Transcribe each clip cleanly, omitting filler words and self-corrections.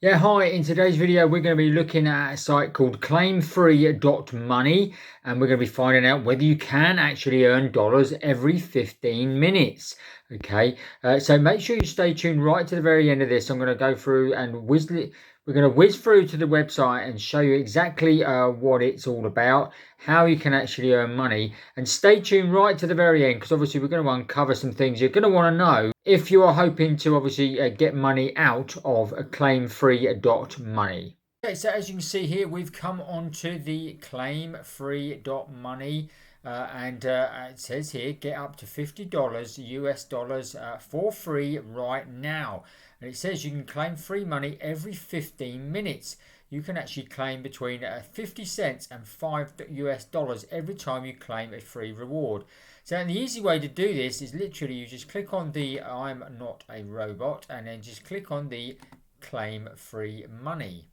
Yeah, hi. In today's video, we're going to be looking at a site called Claim Free.Money, and we're going to be finding out whether you can actually earn dollars every 15 minutes. Okay, so make sure you stay tuned right to the very end of this. I'm going to go through and we're going to whiz through to the website and show you exactly what it's all about, how you can actually earn money, and stay tuned right to the very end because obviously we're going to uncover some things you're going to want to know if you are hoping to obviously get money out of a Claim Free.Money. Okay, so as you can see here, we've come onto the Claim Free.Money. And it says here, get up to $50 US dollars for free right now. And it says you can claim free money every 15 minutes. You can actually claim between 50 cents and $5 US dollars every time you claim a free reward. So the easy way to do this is literally you just click on the I'm not a robot and then just click on the Claim Free Money.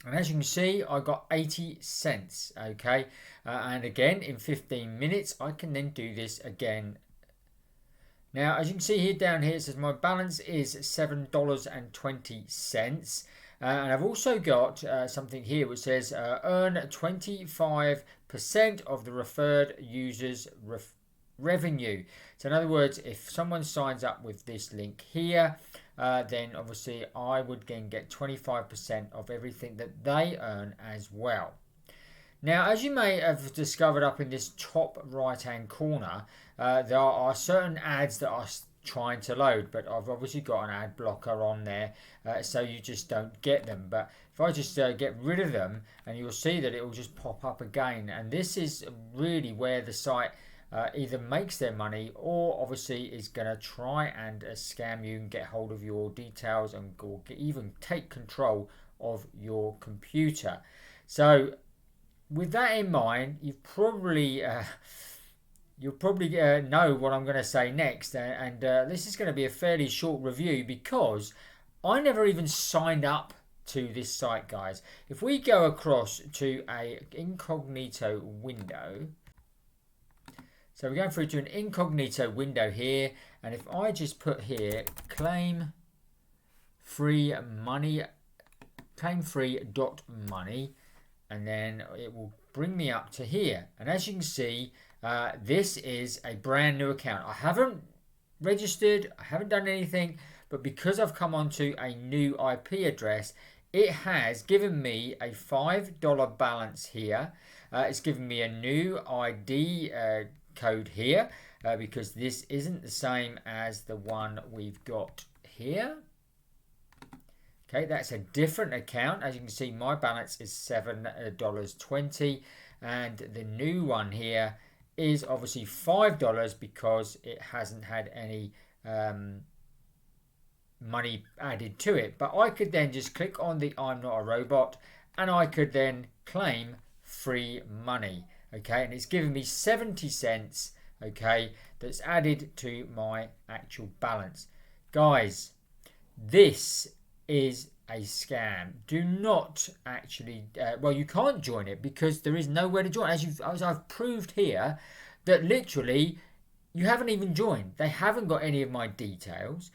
And as you can see, I got 80 cents, okay? And again, in 15 minutes, I can then do this again. Now, as you can see here down here, it says my balance is $7.20. And I've also got something here which says earn 25% of the referred user's revenue. So in other words, if someone signs up with this link here, then obviously I would then get 25% of everything that they earn as well. Now, as you may have discovered up in this top right hand corner, there are certain ads that are trying to load, but I've obviously got an ad blocker on there, so you just don't get them. But if I just get rid of them, and you'll see that it will just pop up again. And this is really where the site either makes their money or obviously is going to try and scam you and get hold of your details and or even take control of your computer. So with that in mind, you'll probably know what I'm going to say next, and this is going to be a fairly short review because I never even signed up to this site, guys. If we go across to a incognito window, so we're going through to an incognito window here, and if I just put here Claim Free.Money, and then it will bring me up to here. And as you can see, this is a brand new account. I haven't registered, I haven't done anything, but because I've come onto a new IP address, it has given me a $5 balance here. It's given me a new ID code here because this isn't the same as the one we've got here. Okay, that's a different account. As you can see, my balance is $7.20, and the new one here is obviously $5 because it hasn't had any money added to it. But I could then just click on the I'm not a robot, and I could then claim free money. Okay, and it's giving me 70 cents. Okay, that's added to my actual balance. Guys, this is a scam. Do not actually well, you can't join it because there is nowhere to join, as I've proved here that literally you haven't even joined. They haven't got any of my details,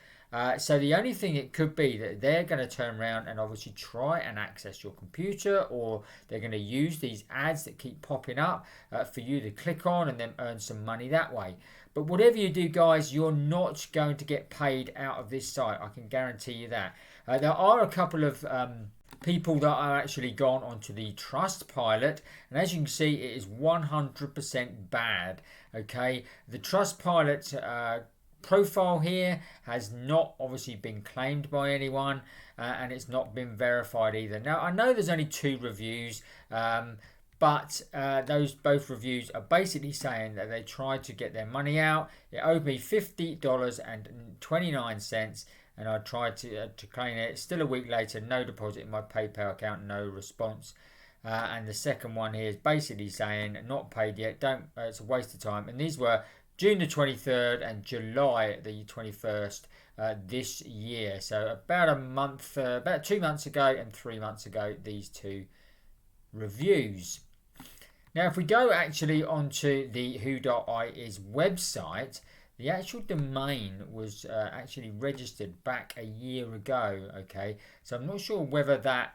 so the only thing it could be that they're going to turn around and obviously try and access your computer, or they're going to use these ads that keep popping up for you to click on and then earn some money that way. But whatever you do, guys, you're not going to get paid out of this site. I can guarantee you that. There are a couple of people that are actually gone onto the Trustpilot, and as you can see, it is 100% bad. Okay, the Trustpilot profile here has not obviously been claimed by anyone, and it's not been verified either. Now, I know there's only 2 reviews, but those both reviews are basically saying that they tried to get their money out. It owed me $50.29, and I tried to claim it. Still a week later, no deposit in my PayPal account, no response. And the second one here is basically saying not paid yet. Don't. It's a waste of time. And these were June the 23rd and July the 21st this year. So about a month, about 2 months ago and 3 months ago, these 2 reviews. Now, if we go actually onto the Who.i's website, the actual domain was actually registered back a year ago. Okay, so I'm not sure whether that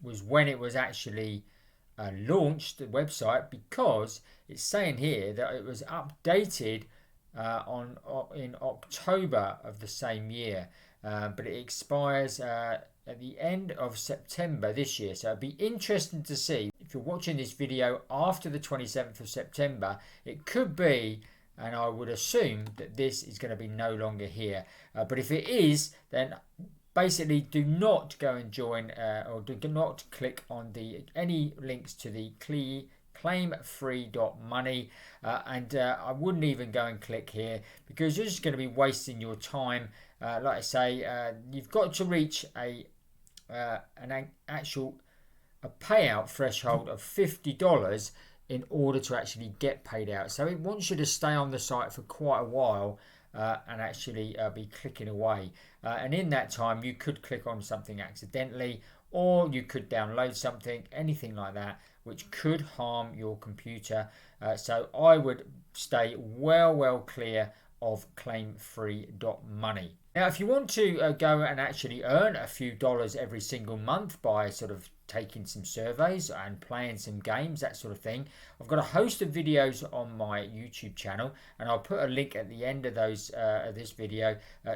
was when it was actually launched, the website, because it's saying here that it was updated in October of the same year, but it expires at the end of September this year. So it'd be interesting to see if you're watching this video after the 27th of September. It could be, and I would assume that this is going to be no longer here. But if it is, then basically do not go and join or do not click on any links to the Claim Free.Money, and I wouldn't even go and click here, because you're just going to be wasting your time. Like I say, you've got to reach an actual payout threshold of $50 in order to actually get paid out. So it wants you to stay on the site for quite a while and actually be clicking away. And in that time, you could click on something accidentally, or you could download something, anything like that, which could harm your computer. So I would stay well clear of Claim Free.Money. Now, if you want to go and actually earn a few dollars every single month by sort of taking some surveys and playing some games, that sort of thing, I've got a host of videos on my YouTube channel, and I'll put a link at the end of this video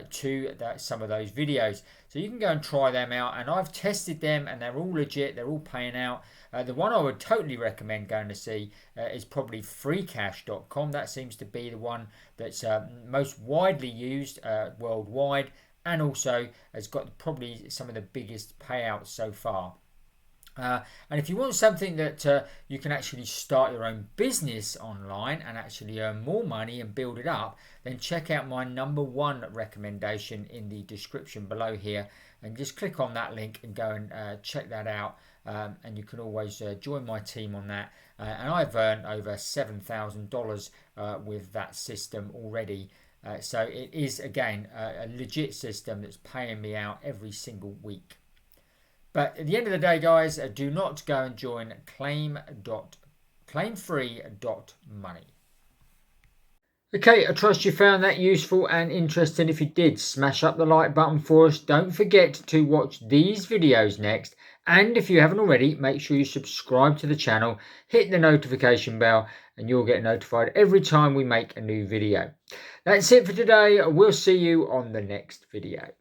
to some of those videos, so you can go and try them out. And I've tested them, and they're all legit, they're all paying out. The one I would totally recommend going to see is probably freecash.com. That seems to be the one that's most widely used worldwide, and also has got probably some of the biggest payouts so far. And if you want something that you can actually start your own business online and actually earn more money and build it up, then check out my #1 recommendation in the description below here, and just click on that link and go and check that out. And you can always join my team on that. And I've earned over $7,000 with that system already. So it is, again, a legit system that's paying me out every single week. But at the end of the day, guys, do not go and join claimfree.money. Okay, I trust you found that useful and interesting. If you did, smash up the like button for us. Don't forget to watch these videos next. And if you haven't already, make sure you subscribe to the channel, hit the notification bell, and you'll get notified every time we make a new video. That's it for today. We'll see you on the next video.